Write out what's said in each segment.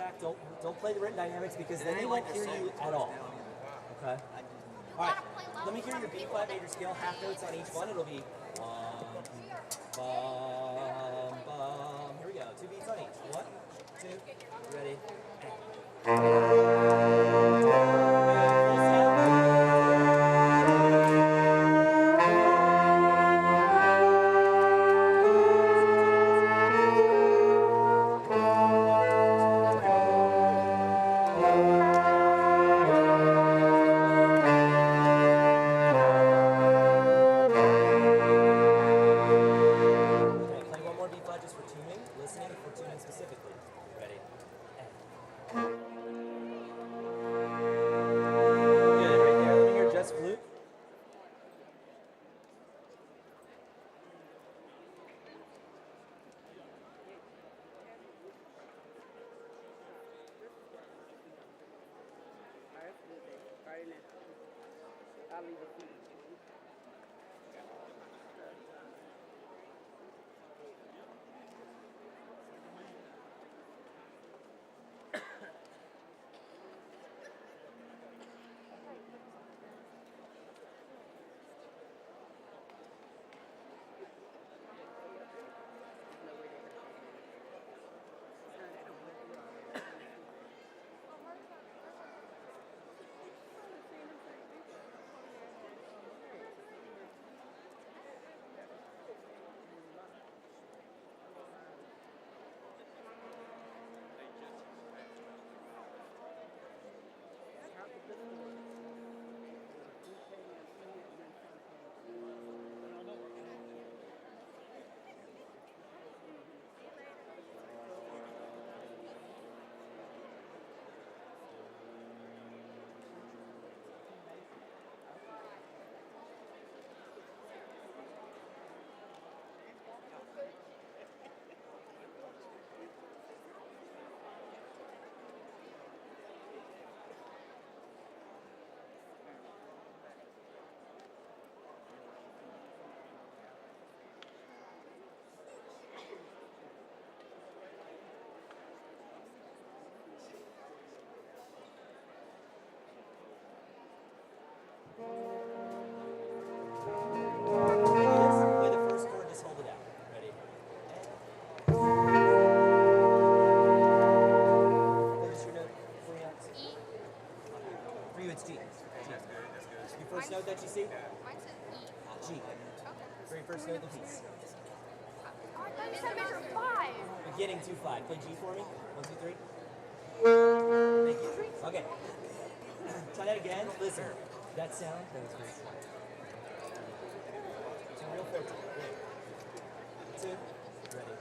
track. Don't play the written dynamics because then they won't hear you at all. Okay. All right. Let me hear your B flat major scale half notes on each one. It'll be bum bum. Here we go. 2 beats on each. 1, 2. Ready. I'll leave it. Play the first chord, just hold it out. Ready? What is your note for you? E. For you, it's G. That's good. Your first note that you see? Mine says E. G. Very first note of the piece. I thought you said measure 5. Beginning 2-5. Play G for me. 1, 2, 3. Thank you. Okay. Try that again. Listen. That sound. That was great. It's a real 14. Ready? 2. Ready.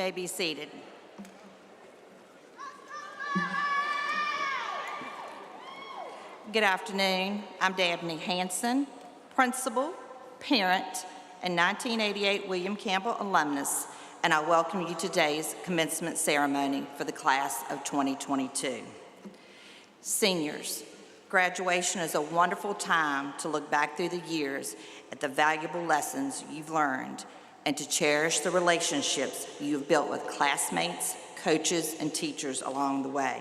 may be seated. Good afternoon. I'm Dabney Hanson, principal, parent, and 1988 William Campbell alumnus, and I welcome you to today's commencement ceremony for the class of 2022. Seniors, graduation is a wonderful time to look back through the years at the valuable lessons you've learned and to cherish the relationships you've built with classmates, coaches, and teachers along the way.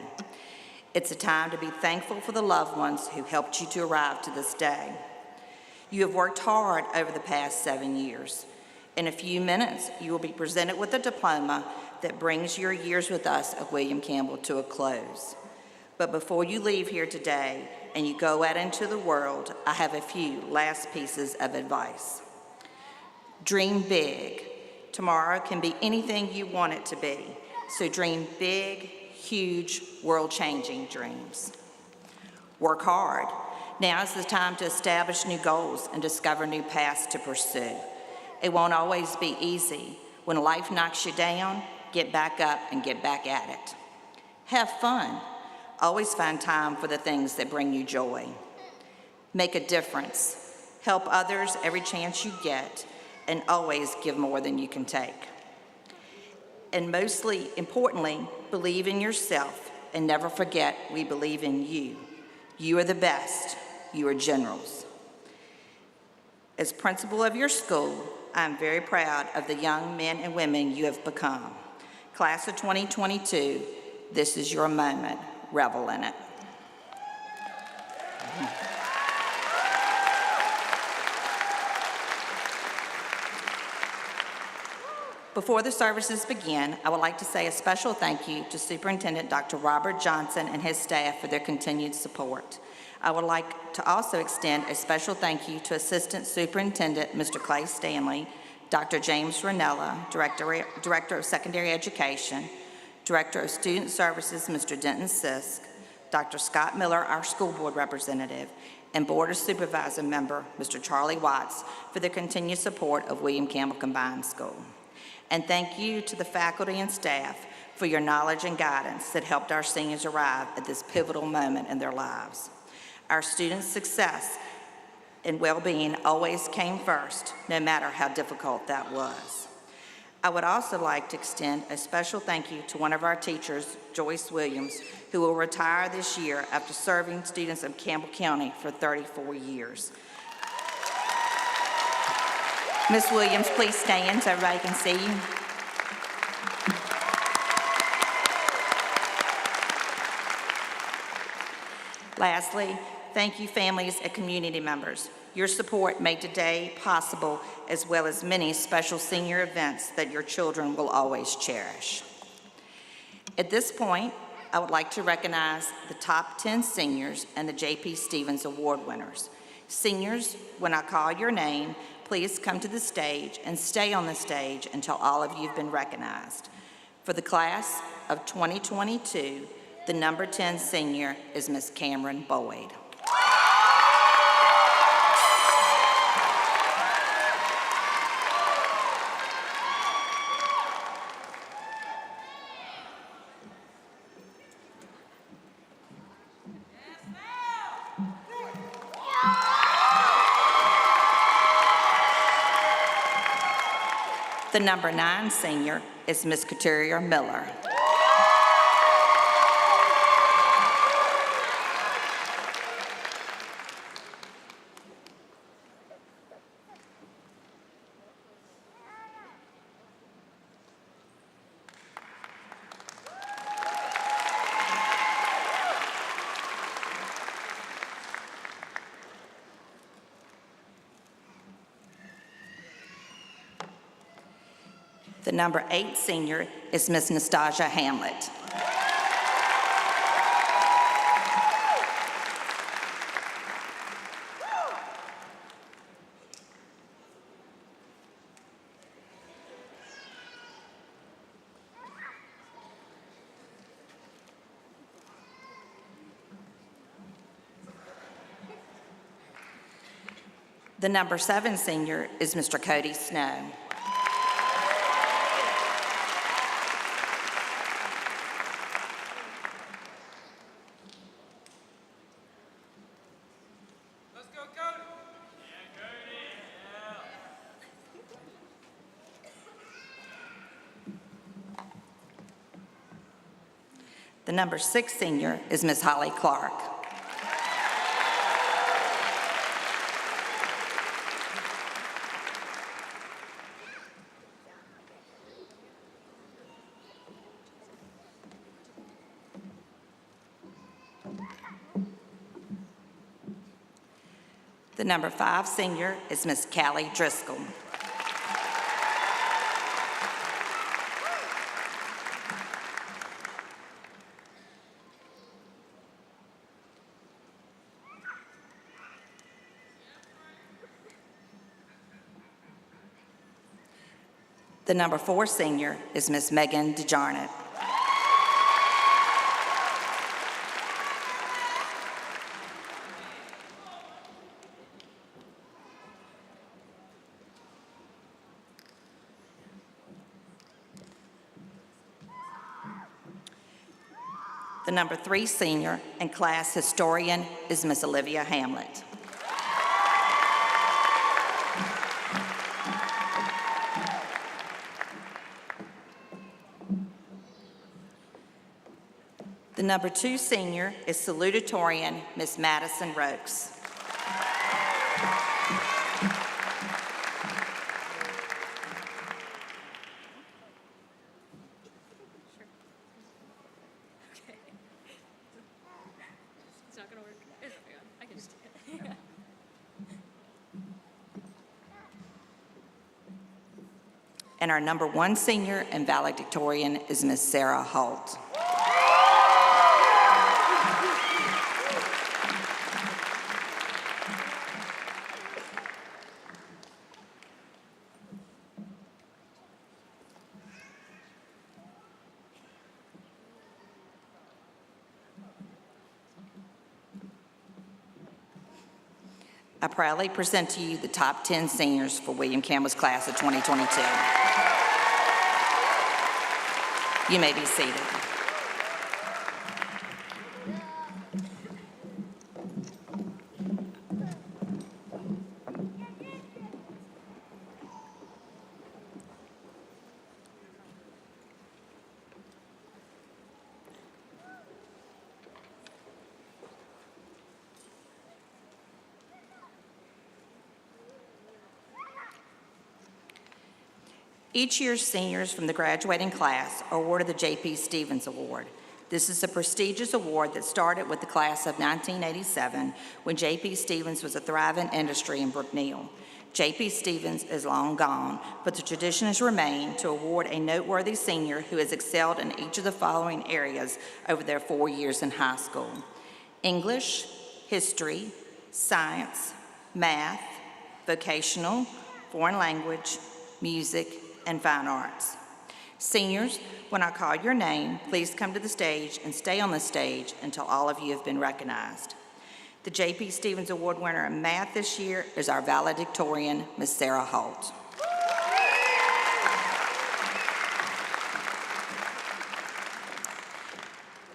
It's a time to be thankful for the loved ones who helped you to arrive to this day. You have worked hard over the past 7 years. In a few minutes, you will be presented with a diploma that brings your years with us at William Campbell to a close. But before you leave here today and you go out into the world, I have a few last pieces of advice. Dream big. Tomorrow can be anything you want it to be, so dream big, huge, world-changing dreams. Work hard. Now is the time to establish new goals and discover new paths to pursue. It won't always be easy. When life knocks you down, get back up and get back at it. Have fun. Always find time for the things that bring you joy. Make a difference. Help others every chance you get, and always give more than you can take. And mostly importantly, believe in yourself and never forget we believe in you. You are the best. You are generals. As principal of your school, I am very proud of the young men and women you have become. Class of 2022, this is your moment. Revel in it. Before the services begin, I would like to say a special thank you to Superintendent Dr. Robert Johnson and his staff for their continued support. I would like to also extend a special thank you to Assistant Superintendent Mr. Clay Stanley, Dr. James Ranella, Director of Secondary Education, Director of Student Services Mr. Denton Sisk, Dr. Scott Miller, our school board representative, and Board of Supervisor member Mr. Charlie Watts for their continued support of William Campbell Combined School. And thank you to the faculty and staff for your knowledge and guidance that helped our seniors arrive at this pivotal moment in their lives. Our students' success and well-being always came first, no matter how difficult that was. I would also like to extend a special thank you to one of our teachers, Joyce Williams, who will retire this year after serving students of Campbell County for 34 years. Ms. Williams, please stand so everybody can see you. Lastly, thank you families and community members. Your support made today possible, as well as many special senior events that your children will always cherish. At this point, I would like to recognize the top 10 seniors and the J.P. Stevens Award winners. Seniors, when I call your name, please come to the stage and stay on the stage until all of you have been recognized. For the class of 2022, the number 10 senior is Ms. Cameron Boyd. The number 9 senior is Ms. Kateria Miller. The number 8 senior is Ms. Nastasia Hamlet. The number 7 senior is Mr. Cody Snow. The number 6 senior is Miss Holly Clark. The number 5 senior is Miss Callie Driscoll. The number 4 senior is Miss Megan DeJarnett. The number 3 senior and class historian is Miss Olivia Hamlet. The number 2 senior is salutatorian Miss Madison Rokes. It's not gonna work. It's okay. I can just take it. And our number 1 senior and valedictorian is Miss Sarah Holt. I proudly present to you the top 10 seniors for William Campbell's class of 2022. You may be seated. Each year, seniors from the graduating class are awarded the J.P. Stevens Award. This is a prestigious award that started with the class of 1987 when J.P. Stevens was a thriving industry in Brookneal. J.P. Stevens is long gone, but the tradition has remained to award a noteworthy senior who has excelled in each of the following areas over their 4 years in high school: English, history, science, math, vocational, foreign language, music, and fine arts. Seniors, when I call your name, please come to the stage and stay on the stage until all of you have been recognized. The J.P. Stevens Award winner in math this year is our valedictorian, Miss Sarah Holt.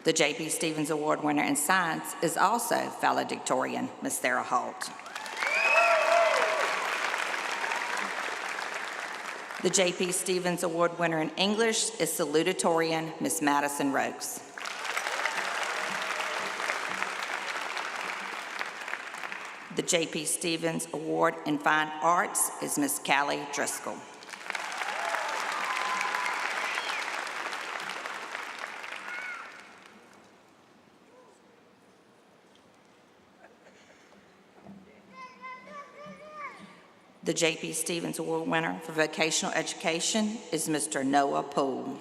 The J.P. Stevens Award winner in science is also valedictorian, Miss Sarah Holt. The J.P. Stevens Award winner in English is salutatorian Miss Madison Rokes. The J.P. Stevens Award in Fine Arts is Miss Callie Driscoll. The J.P. Stevens Award winner for vocational education is Mr. Noah Poole.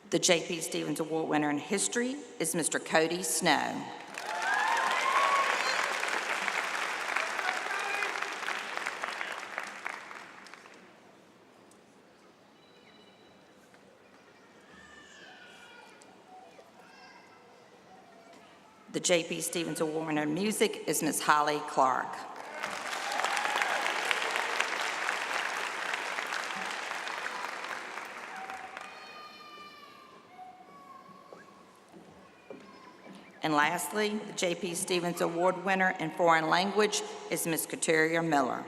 The J.P. Stevens Award winner in history is Mr. Cody Snow. The J.P. Stevens Award winner in music is Miss Holly Clark. And lastly, the J.P. Stevens Award winner in foreign language is Ms. Kateria Miller.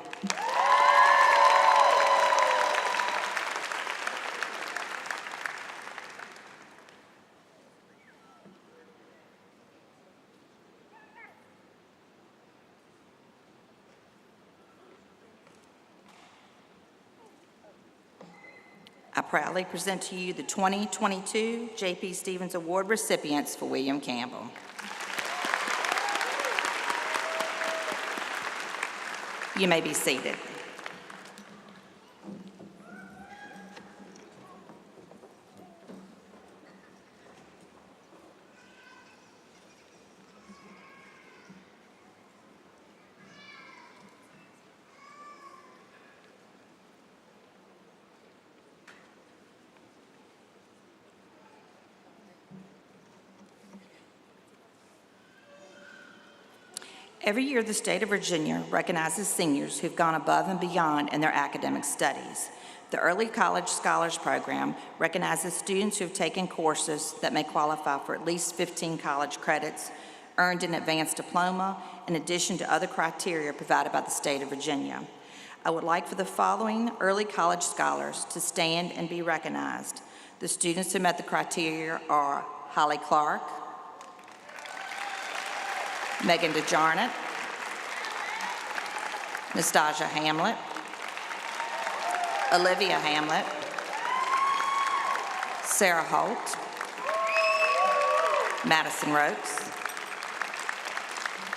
I proudly present to you the 2022 J.P. Stevens Award recipients for William Campbell. You may be seated. Every year, the state of Virginia recognizes seniors who've gone above and beyond in their academic studies. The Early College Scholars Program recognizes students who have taken courses that may qualify for at least 15 college credits, earned an advanced diploma, in addition to other criteria provided by the state of Virginia. I would like for the following early college scholars to stand and be recognized. The students who met the criteria are Holly Clark, Megan DeJarnett, Nastasia Hamlet, Olivia Hamlet, Sarah Holt, Madison Rokes,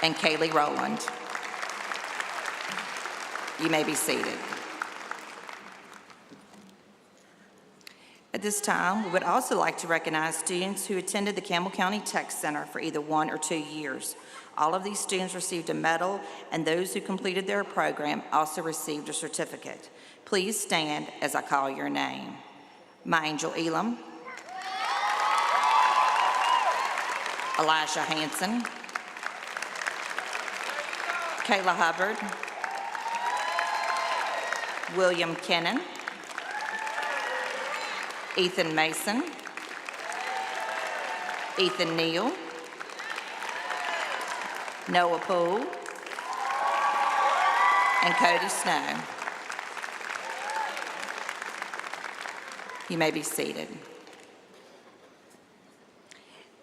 and Kaylee Rowland. You may be seated. At this time, we would also like to recognize students who attended the Campbell County Tech Center for either 1 or 2 years. All of these students received a medal, and those who completed their program also received a certificate. Please stand as I call your name. My Angel Elam, Elijah Hanson, Kayla Hubbard, William Kennan, Ethan Mason, Ethan Neal, Noah Poole, and Cody Snow. You may be seated.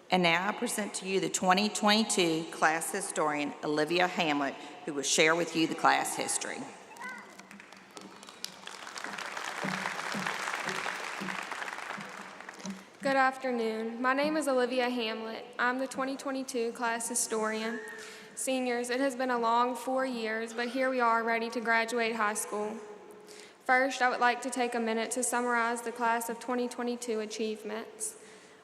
And now I present to you the 2022 class historian, Olivia Hamlet, who will share with you the class history. Good afternoon. My name is Olivia Hamlet. I'm the 2022 class historian. Seniors, it has been a long 4 years, but here we are ready to graduate high school. First, I would like to take a minute to summarize the class of 2022 achievements.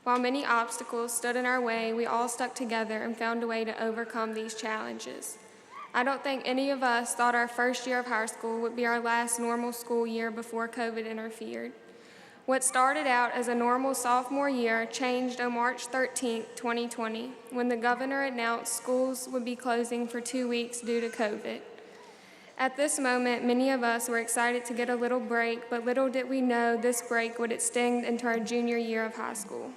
While many obstacles stood in our way, we all stuck together and found a way to overcome these challenges. I don't think any of us thought our first year of high school would be our last normal school year before COVID interfered. What started out as a normal sophomore year changed on March 13, 2020, when the governor announced schools would be closing for 2 weeks due to COVID. At this moment, many of us were excited to get a little break, but little did we know this break would extend into our junior year of high school.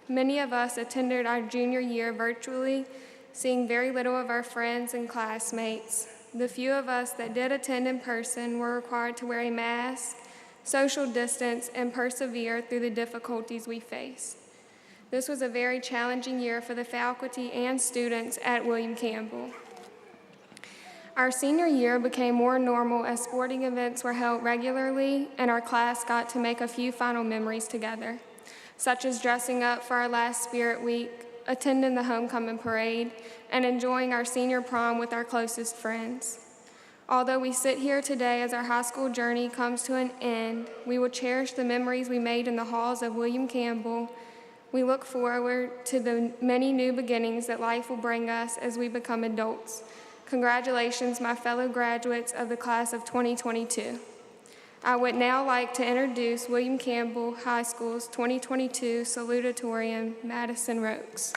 Many of us attended our junior year virtually, seeing very little of our friends and classmates. The few of us that did attend in person were required to wear a mask, social distance, and persevere through the difficulties we faced. This was a very challenging year for the faculty and students at William Campbell. Our senior year became more normal as sporting events were held regularly, and our class got to make a few final memories together, such as dressing up for our last Spirit Week, attending the homecoming parade, and enjoying our senior prom with our closest friends. Although we sit here today as our high school journey comes to an end, we will cherish the memories we made in the halls of William Campbell. We look forward to the many new beginnings that life will bring us as we become adults. Congratulations, my fellow graduates of the class of 2022. I would now like to introduce William Campbell High School's 2022 salutatorian, Madison Rokes.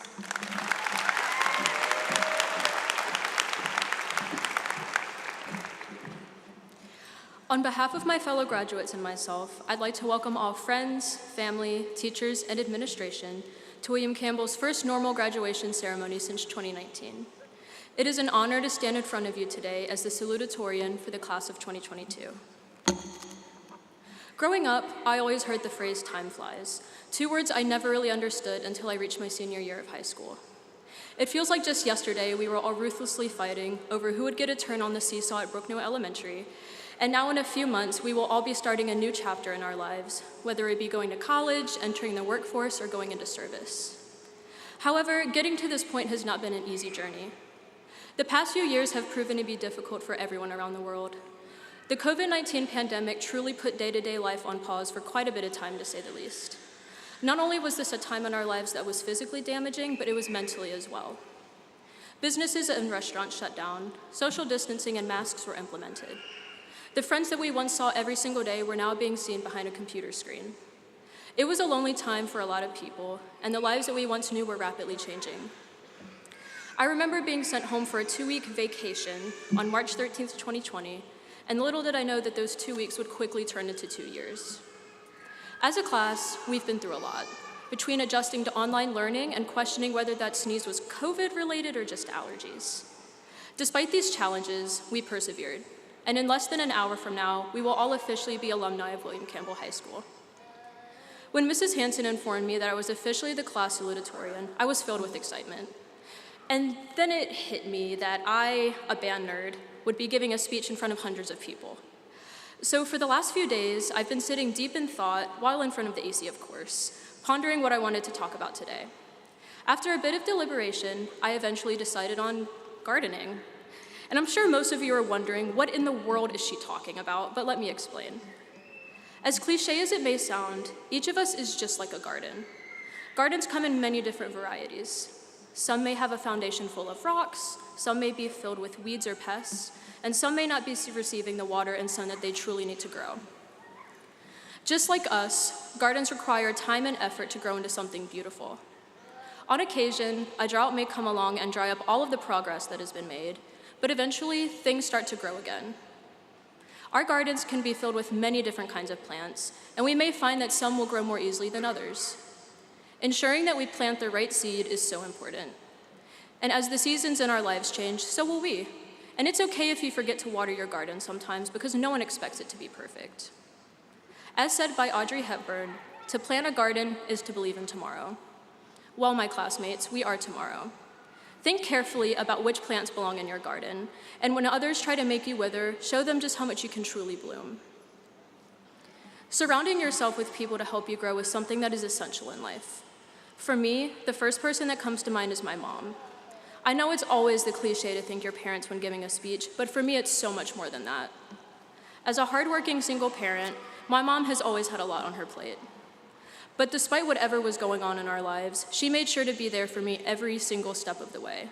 On behalf of my fellow graduates and myself, I'd like to welcome all friends, family, teachers, and administration to William Campbell's first normal graduation ceremony since 2019. It is an honor to stand in front of you today as the salutatorian for the class of 2022. Growing up, I always heard the phrase "time flies," 2 words I never really understood until I reached my senior year of high school. It feels like just yesterday we were all ruthlessly fighting over who would get a turn on the seesaw at Brooknew Elementary, and now in a few months we will all be starting a new chapter in our lives, whether it be going to college, entering the workforce, or going into service. However, getting to this point has not been an easy journey. The past few years have proven to be difficult for everyone around the world. The COVID-19 pandemic truly put day-to-day life on pause for quite a bit of time, to say the least. Not only was this a time in our lives that was physically damaging, but it was mentally as well. Businesses and restaurants shut down, social distancing and masks were implemented. The friends that we once saw every single day were now being seen behind a computer screen. It was a lonely time for a lot of people, and the lives that we once knew were rapidly changing. I remember being sent home for a 2-week vacation on March 13th, 2020, and little did I know that those 2 weeks would quickly turn into 2 years. As a class, we've been through a lot, between adjusting to online learning and questioning whether that sneeze was COVID-related or just allergies. Despite these challenges, we persevered, and in less than an hour from now, we will all officially be alumni of William Campbell High School. When Mrs. Hanson informed me that I was officially the class salutatorian, I was filled with excitement. And then it hit me that I, a band nerd, would be giving a speech in front of hundreds of people. So for the last few days, I've been sitting deep in thought, while in front of the AC, of course, pondering what I wanted to talk about today. After a bit of deliberation, I eventually decided on gardening. And I'm sure most of you are wondering, what in the world is she talking about? But let me explain. As cliche as it may sound, each of us is just like a garden. Gardens come in many different varieties. Some may have a foundation full of rocks, some may be filled with weeds or pests, and some may not be receiving the water and sun that they truly need to grow. Just like us, gardens require time and effort to grow into something beautiful. On occasion, a drought may come along and dry up all of the progress that has been made, but eventually, things start to grow again. Our gardens can be filled with many different kinds of plants, and we may find that some will grow more easily than others. Ensuring that we plant the right seed is so important. And as the seasons in our lives change, so will we. And it's okay if you forget to water your garden sometimes, because no one expects it to be perfect. As said by Audrey Hepburn, to plant a garden is to believe in tomorrow. Well, my classmates, we are tomorrow. Think carefully about which plants belong in your garden, and when others try to make you wither, show them just how much you can truly bloom. Surrounding yourself with people to help you grow is something that is essential in life. For me, the first person that comes to mind is my mom. I know it's always the cliche to thank your parents when giving a speech, but for me it's so much more than that. As a hardworking single parent, my mom has always had a lot on her plate. But despite whatever was going on in our lives, she made sure to be there for me every single step of the way.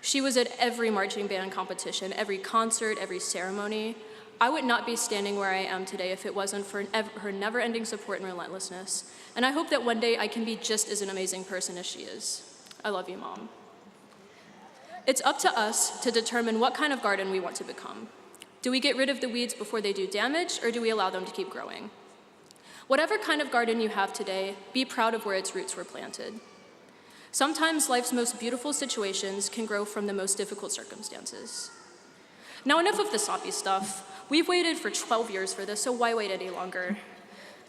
She was at every marching band competition, every concert, every ceremony. I would not be standing where I am today if it wasn't for her never-ending support and relentlessness. And I hope that one day I can be just as an amazing person as she is. I love you, Mom. It's up to us to determine what kind of garden we want to become. Do we get rid of the weeds before they do damage, or do we allow them to keep growing? Whatever kind of garden you have today, be proud of where its roots were planted. Sometimes life's most beautiful situations can grow from the most difficult circumstances. Now, enough of the soppy stuff. We've waited for 12 years for this, so why wait any longer?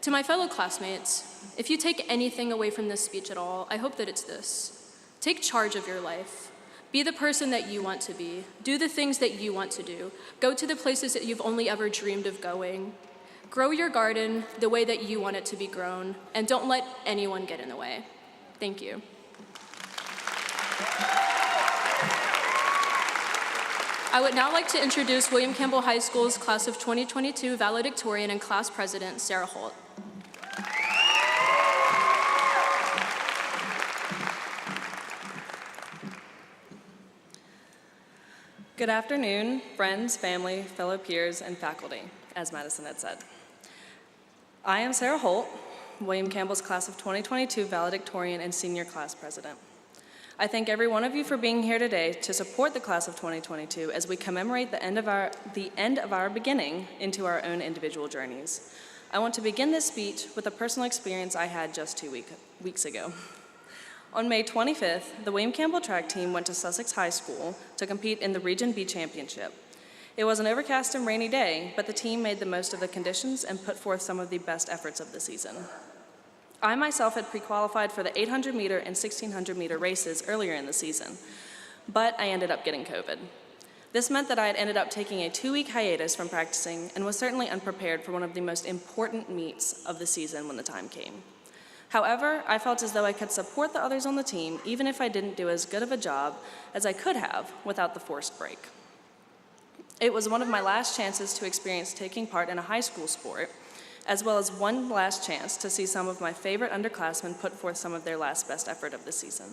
To my fellow classmates, if you take anything away from this speech at all, I hope that it's this. Take charge of your life. Be the person that you want to be. Do the things that you want to do. Go to the places that you've only ever dreamed of going. Grow your garden the way that you want it to be grown, and don't let anyone get in the way. Thank you. I would now like to introduce William Campbell High School's class of 2022 valedictorian and class president, Sarah Holt. Good afternoon, friends, family, fellow peers, and faculty, as Madison had said. I am Sarah Holt, William Campbell's class of 2022 valedictorian and senior class president. I thank every one of you for being here today to support the class of 2022 as we commemorate the end of our beginning into our own individual journeys. I want to begin this speech with a personal experience I had just 2 weeks ago. On May 25th, the William Campbell track team went to Sussex High School to compete in the Region B Championship. It was an overcast and rainy day, but the team made the most of the conditions and put forth some of the best efforts of the season. I myself had pre-qualified for the 800-meter and 1,600-meter races earlier in the season, but I ended up getting COVID. This meant that I had ended up taking a 2-week hiatus from practicing and was certainly unprepared for one of the most important meets of the season when the time came. However, I felt as though I could support the others on the team even if I didn't do as good of a job as I could have without the forced break. It was one of my last chances to experience taking part in a high school sport, as well as one last chance to see some of my favorite underclassmen put forth some of their last best effort of the season.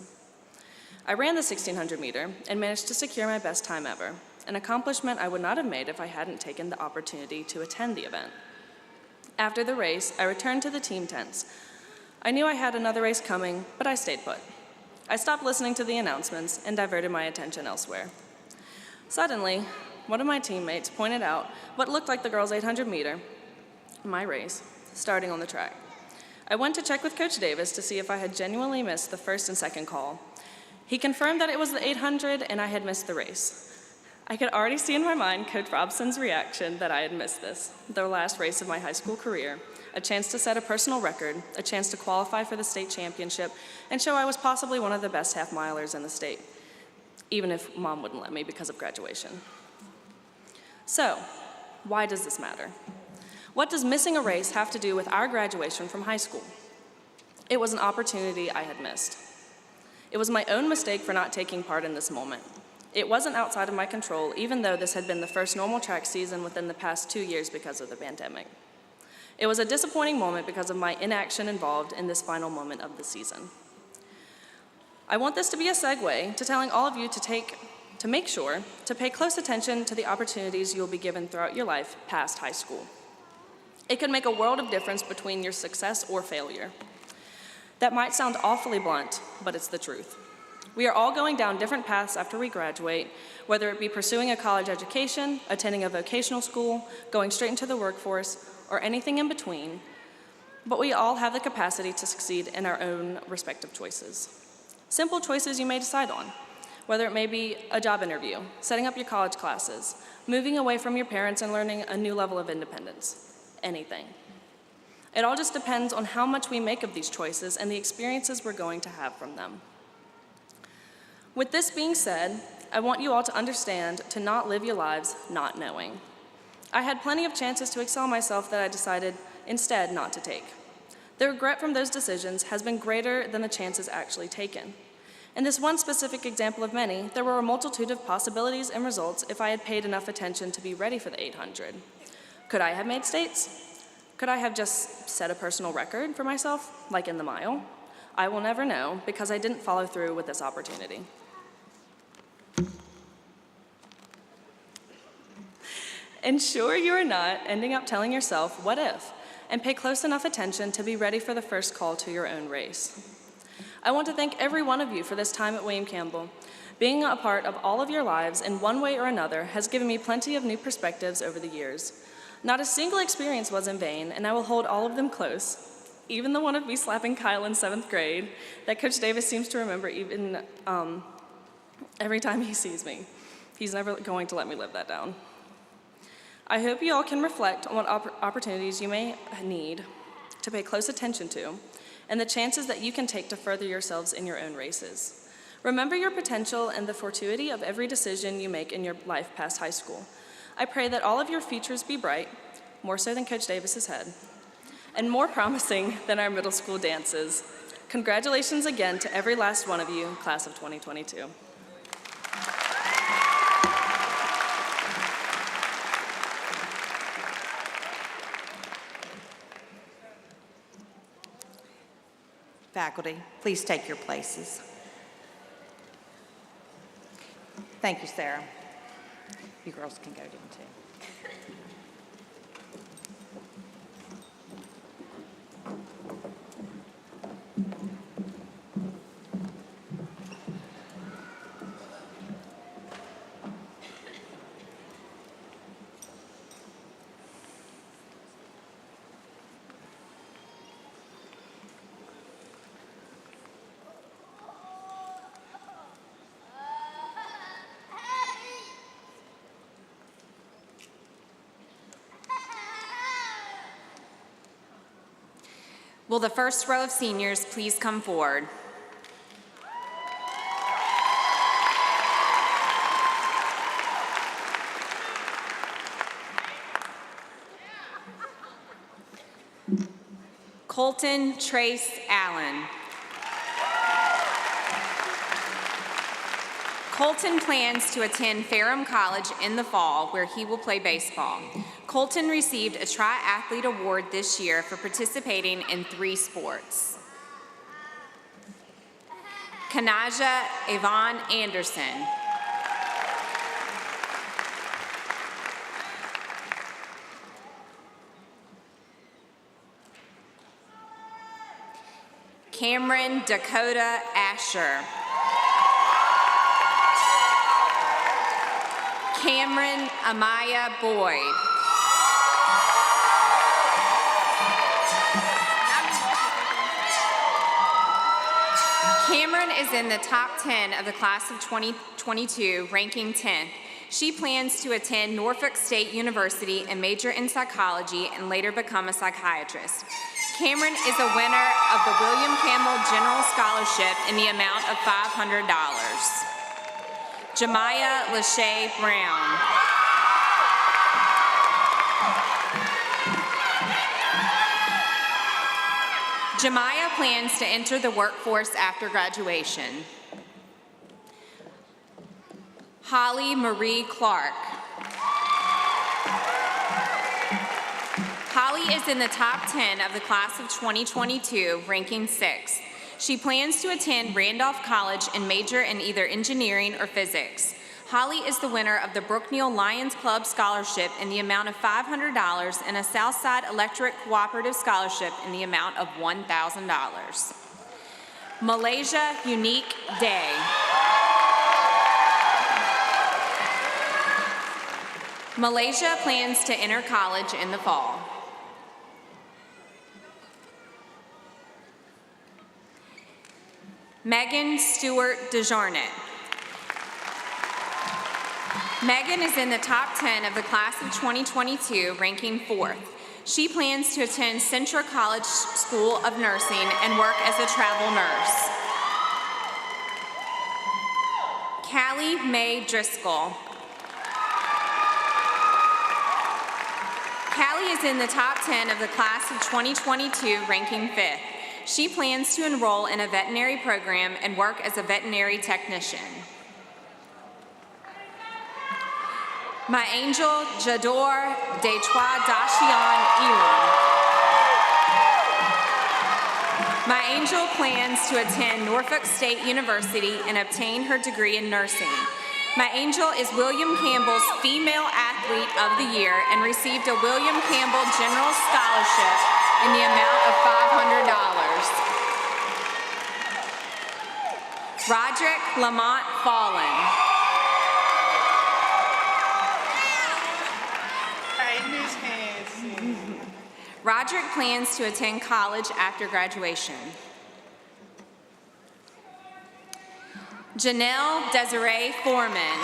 I ran the 1,600 meter and managed to secure my best time ever, an accomplishment I would not have made if I hadn't taken the opportunity to attend the event. After the race, I returned to the team tents. I knew I had another race coming, but I stayed put. I stopped listening to the announcements and diverted my attention elsewhere. Suddenly, one of my teammates pointed out what looked like the girls' 800 meter, my race, starting on the track. I went to check with Coach Davis to see if I had genuinely missed the first and second call. He confirmed that it was the 800 and I had missed the race. I could already see in my mind Coach Robson's reaction that I had missed this, the last race of my high school career, a chance to set a personal record, a chance to qualify for the state championship, and show I was possibly one of the best half-milers in the state, even if Mom wouldn't let me because of graduation. So, why does this matter? What does missing a race have to do with our graduation from high school? It was an opportunity I had missed. It was my own mistake for not taking part in this moment. It wasn't outside of my control, even though this had been the first normal track season within the past 2 years because of the pandemic. It was a disappointing moment because of my inaction involved in this final moment of the season. I want this to be a segue to telling all of you to make sure to pay close attention to the opportunities you will be given throughout your life past high school. It can make a world of difference between your success or failure. That might sound awfully blunt, but it's the truth. We are all going down different paths after we graduate, whether it be pursuing a college education, attending a vocational school, going straight into the workforce, or anything in between, but we all have the capacity to succeed in our own respective choices. Simple choices you may decide on, whether it may be a job interview, setting up your college classes, moving away from your parents and learning a new level of independence, anything. It all just depends on how much we make of these choices and the experiences we're going to have from them. With this being said, I want you all to understand to not live your lives not knowing. I had plenty of chances to excel myself that I decided instead not to take. The regret from those decisions has been greater than the chances actually taken. In this one specific example of many, there were a multitude of possibilities and results if I had paid enough attention to be ready for the 800. Could I have made states? Could I have just set a personal record for myself, like in the mile? I will never know because I didn't follow through with this opportunity. Ensure you are not ending up telling yourself, what if, and pay close enough attention to be ready for the first call to your own race. I want to thank every one of you for this time at William Campbell. Being a part of all of your lives in one way or another has given me plenty of new perspectives over the years. Not a single experience was in vain, and I will hold all of them close, even the one of me slapping Kyle in 7th grade that Coach Davis seems to remember even every time he sees me. He's never going to let me live that down. I hope you all can reflect on what opportunities you may need to pay close attention to and the chances that you can take to further yourselves in your own races. Remember your potential and the fortuity of every decision you make in your life past high school. I pray that all of your futures be bright, more so than Coach Davis's head, and more promising than our middle school dances. Congratulations again to every last one of you, class of 2022. Faculty, please take your places. Thank you, Sarah. You girls can go down too. Will the first row of seniors please come forward? Colton Trace Allen. Colton plans to attend Ferrum College in the fall, where he will play baseball. Colton received a Triathlete Award this year for participating in 3 sports. Kanaja Yvonne Anderson. Cameron Dakota Asher. Cameron Amaya Boyd. Cameron is in the top 10 of the class of 2022, ranking 10th. She plans to attend Norfolk State University and major in psychology and later become a psychiatrist. Cameron is a winner of the William Campbell General Scholarship in the amount of $500. Jemiah Lachey Brown. Jemiah plans to enter the workforce after graduation. Holly Marie Clark. Holly is in the top 10 of the class of 2022, ranking 6th. She plans to attend Randolph College and major in either engineering or physics. Holly is the winner of the Brookneal Lions Club Scholarship in the amount of $500 and a Southside Electric Cooperative Scholarship in the amount of $1,000. Malaysia Unique Day. Malaysia plans to enter college in the fall. Megan Stewart DeJarnett. Megan is in the top 10 of the class of 2022, ranking 4th. She plans to attend Central College School of Nursing and work as a travel nurse. Callie Mae Driscoll. Callie is in the top 10 of the class of 2022, ranking 5th. She plans to enroll in a veterinary program and work as a veterinary technician. My Angel Jador Detroit Dashian Elam. My Angel plans to attend Norfolk State University and obtain her degree in nursing. My Angel is William Campbell's Female Athlete of the Year and received a William Campbell General Scholarship in the amount of $500. Roderick Lamont Fallen. Roderick plans to attend college after graduation. Janelle Desiree Foreman.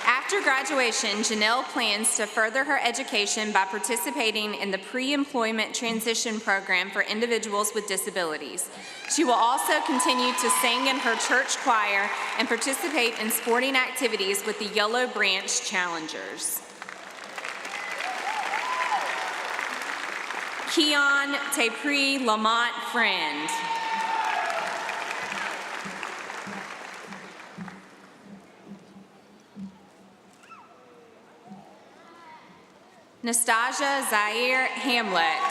After graduation, Janelle plans to further her education by participating in the pre-employment transition program for individuals with disabilities. She will also continue to sing in her church choir and participate in sporting activities with the Yellow Branch Challengers. Keon Tepri Lamont Friend. Nastasia Zaire Hamlet.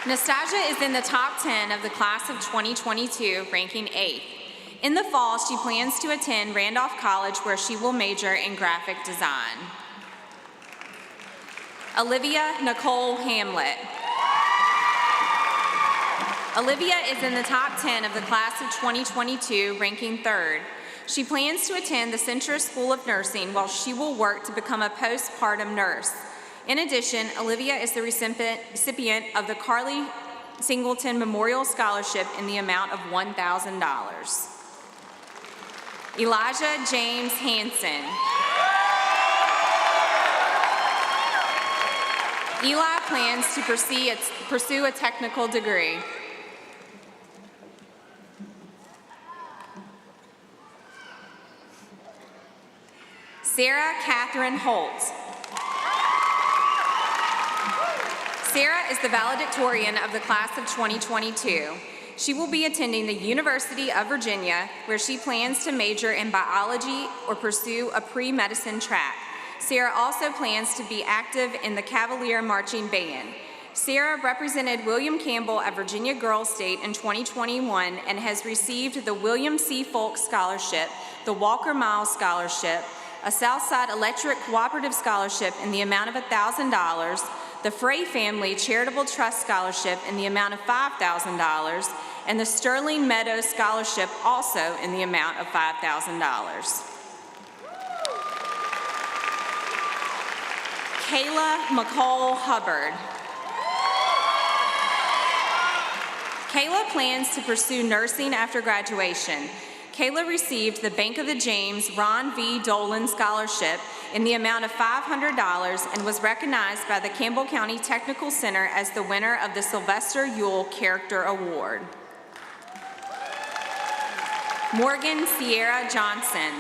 Nastasia is in the top 10 of the class of 2022, ranking 8th. In the fall, she plans to attend Randolph College, where she will major in graphic design. Olivia Nicole Hamlet. Olivia is in the top 10 of the class of 2022, ranking 3rd. She plans to attend the Central School of Nursing, while she will work to become a postpartum nurse. In addition, Olivia is the recipient of the Carly Singleton Memorial Scholarship in the amount of $1,000. Elijah James Hansen. Eli plans to pursue a technical degree. Sarah Catherine Holt. Sarah is the valedictorian of the class of 2022. She will be attending the University of Virginia, where she plans to major in biology or pursue a pre-medicine track. Sarah also plans to be active in the Cavalier Marching Band. Sarah represented William Campbell at Virginia Girls State in 2021 and has received the William C. Folk Scholarship, the Walker Miles Scholarship, a Southside Electric Cooperative Scholarship in the amount of $1,000, the Frey Family Charitable Trust Scholarship in the amount of $5,000, and the Sterling Meadows Scholarship also in the amount of $5,000. Kayla McCall Hubbard. Kayla plans to pursue nursing after graduation. Kayla received the Bank of the James Ron V. Dolan Scholarship in the amount of $500 and was recognized by the Campbell County Technical Center as the winner of the Sylvester Yule Character Award. Morgan Sierra Johnson.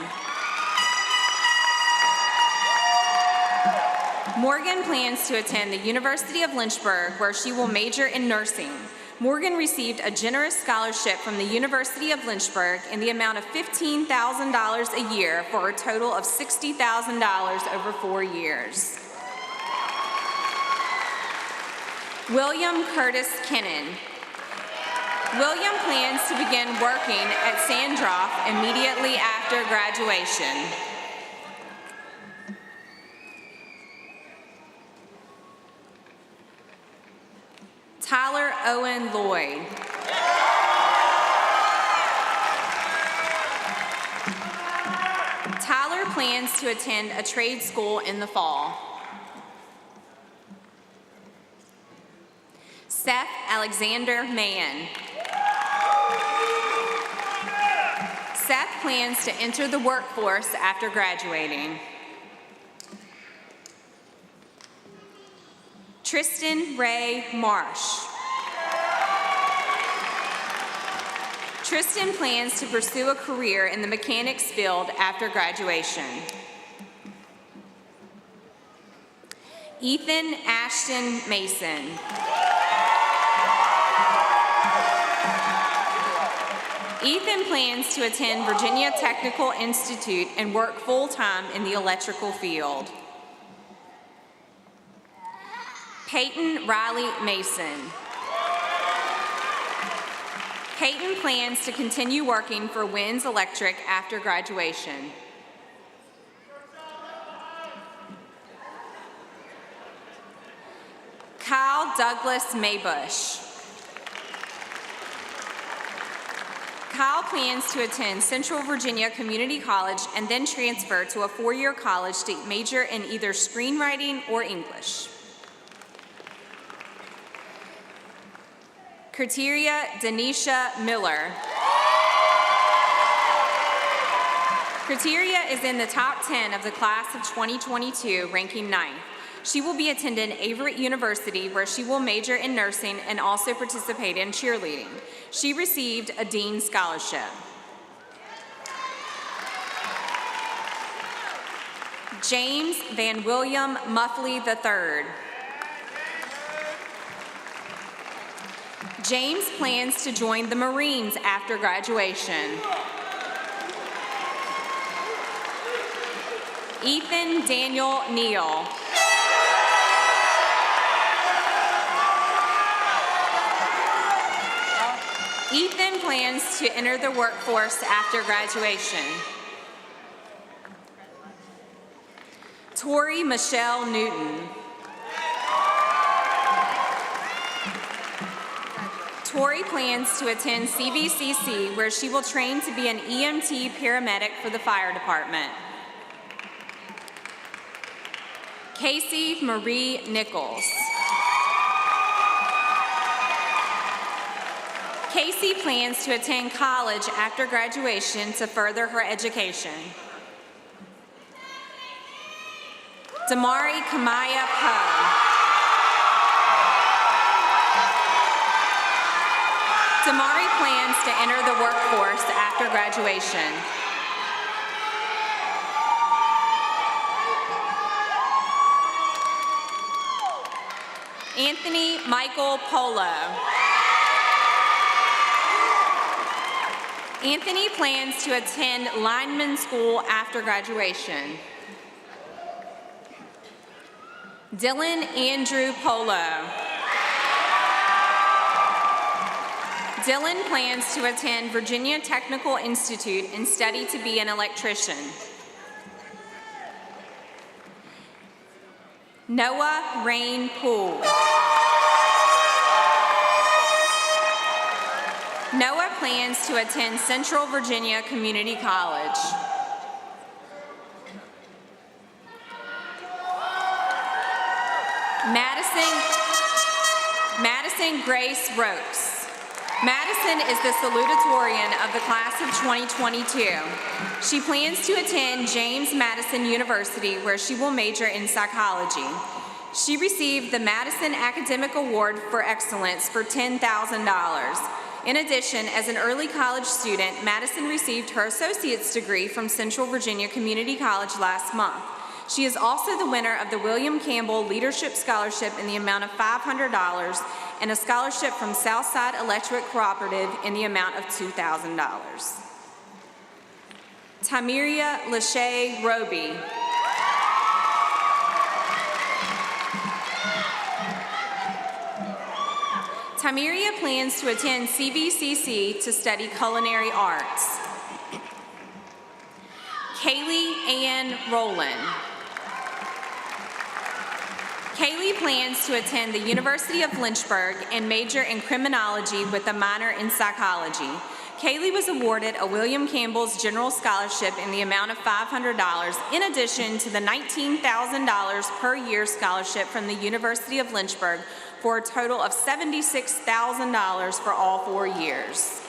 Morgan plans to attend the University of Lynchburg, where she will major in nursing. Morgan received a generous scholarship from the University of Lynchburg in the amount of $15,000 a year for a total of $60,000 over 4 years. William Curtis Kennan. William plans to begin working at Sandroff immediately after graduation. Tyler Owen Lloyd. Tyler plans to attend a trade school in the fall. Seth Alexander Mann. Seth plans to enter the workforce after graduating. Tristan Ray Marsh. Tristan plans to pursue a career in the mechanics field after graduation. Ethan Ashton Mason. Ethan plans to attend Virginia Technical Institute and work full-time in the electrical field. Peyton Riley Mason. Peyton plans to continue working for Winds Electric after graduation. Kyle Douglas Maybush. Kyle plans to attend Central Virginia Community College and then transfer to a four-year college to major in either screenwriting or English. Criteria Denisha Miller. Criteria is in the top 10 of the class of 2022, ranking 9th. She will be attending Averett University, where she will major in nursing and also participate in cheerleading. She received a Dean Scholarship. James Van William Muffley III. James plans to join the Marines after graduation. Ethan Daniel Neal. Ethan plans to enter the workforce after graduation. Tori Michelle Newton. Tori plans to attend CVCC, where she will train to be an EMT paramedic for the fire department. Casey Marie Nichols. Casey plans to attend college after graduation to further her education. Damari Kamaya Poe. Damari plans to enter the workforce after graduation. Anthony Michael Polo. Anthony plans to attend lineman school after graduation. Dylan Andrew Polo. Dylan plans to attend Virginia Technical Institute and study to be an electrician. Noah Rain Poole. Noah plans to attend Central Virginia Community College. Madison Grace Rokes. Madison is the salutatorian of the class of 2022. She plans to attend James Madison University, where she will major in psychology. She received the Madison Academic Award for Excellence for $10,000. In addition, as an early college student, Madison received her associate's degree from Central Virginia Community College last month. She is also the winner of the William Campbell Leadership Scholarship in the amount of $500 and a scholarship from Southside Electric Cooperative in the amount of $2,000. Tamiria Lachey Roby. Tamiria plans to attend CVCC to study culinary arts. Kaylee Ann Rowland. Kaylee plans to attend the University of Lynchburg and major in criminology with a minor in psychology. Kaylee was awarded a William Campbell's General Scholarship in the amount of $500, in addition to the $19,000 per year scholarship from the University of Lynchburg, for a total of $76,000 for all 4 years.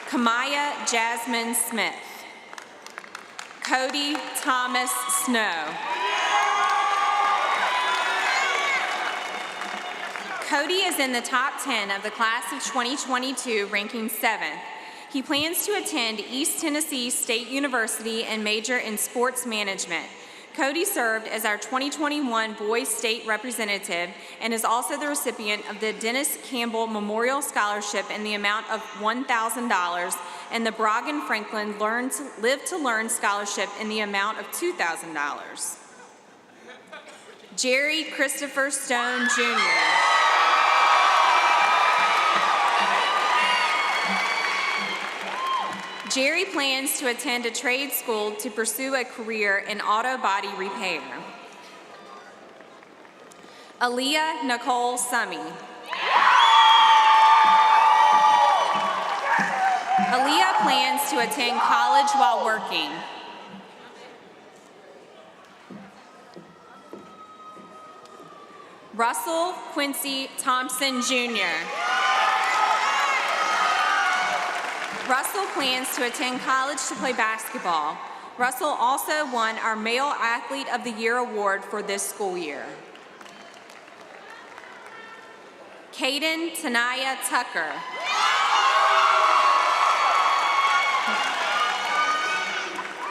Kamaya Jasmine Smith. Cody Thomas Snow. Cody is in the top 10 of the class of 2022, ranking 7th. He plans to attend East Tennessee State University and major in sports management. Cody served as our 2021 Boys State Representative and is also the recipient of the Dennis Campbell Memorial Scholarship in the amount of $1,000 and the Brogan Franklin Live to Learn Scholarship in the amount of $2,000. Jerry Christopher Stone, Jr. Jerry plans to attend a trade school to pursue a career in auto body repair. Aaliyah Nicole Summy. Aaliyah plans to attend college while working. Russell Quincy Thompson, Jr. Russell plans to attend college to play basketball. Russell also won our Male Athlete of the Year award for this school year. Caden Tanaya Tucker.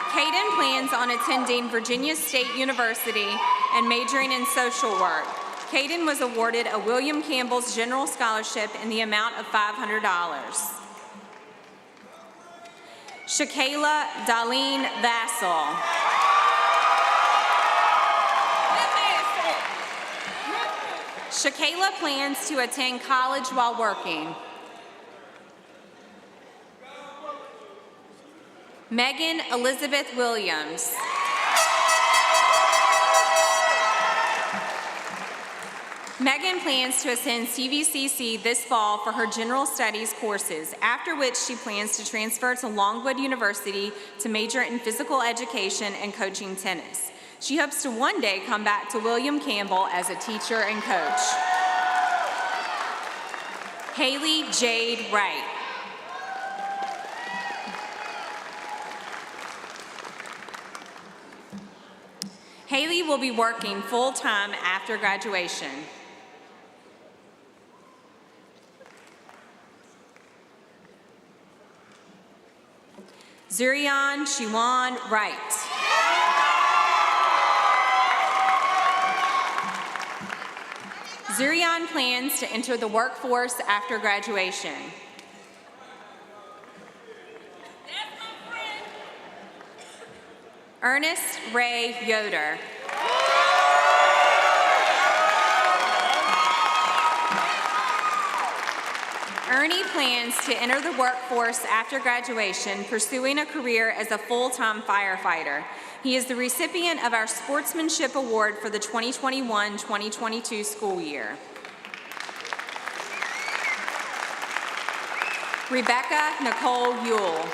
Caden plans on attending Virginia State University and majoring in social work. Caden was awarded a William Campbell's General Scholarship in the amount of $500. Shakayla Darlene Vassell. Shakayla plans to attend college while working. Megan Elizabeth Williams. Megan plans to attend CVCC this fall for her general studies courses, after which she plans to transfer to Longwood University to major in physical education and coaching tennis. She hopes to one day come back to William Campbell as a teacher and coach. Haley Jade Wright. Haley will be working full-time after graduation. Zurian Shiwan Wright. Zurian plans to enter the workforce after graduation. Ernest Ray Yoder. Ernie plans to enter the workforce after graduation, pursuing a career as a full-time firefighter. He is the recipient of our Sportsmanship Award for the 2021-2022 school year. Rebecca Nicole Yule.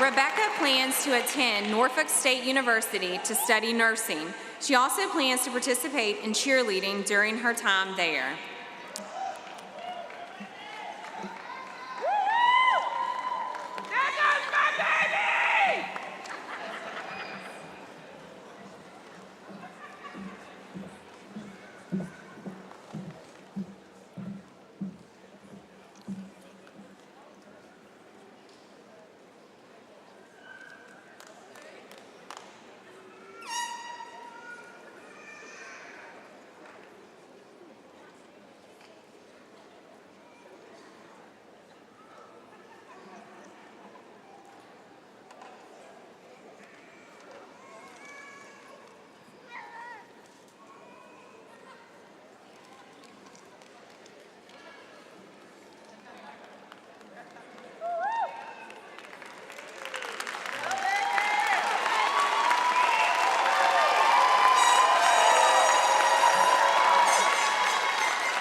Rebecca plans to attend Norfolk State University to study nursing. She also plans to participate in cheerleading during her time there.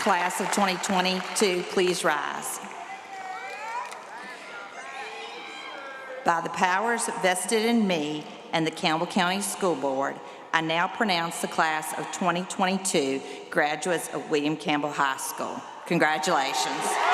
Class of 2022, please rise. By the powers vested in me and the Campbell County School Board, I now pronounce the class of 2022 graduates of William Campbell High School. Congratulations.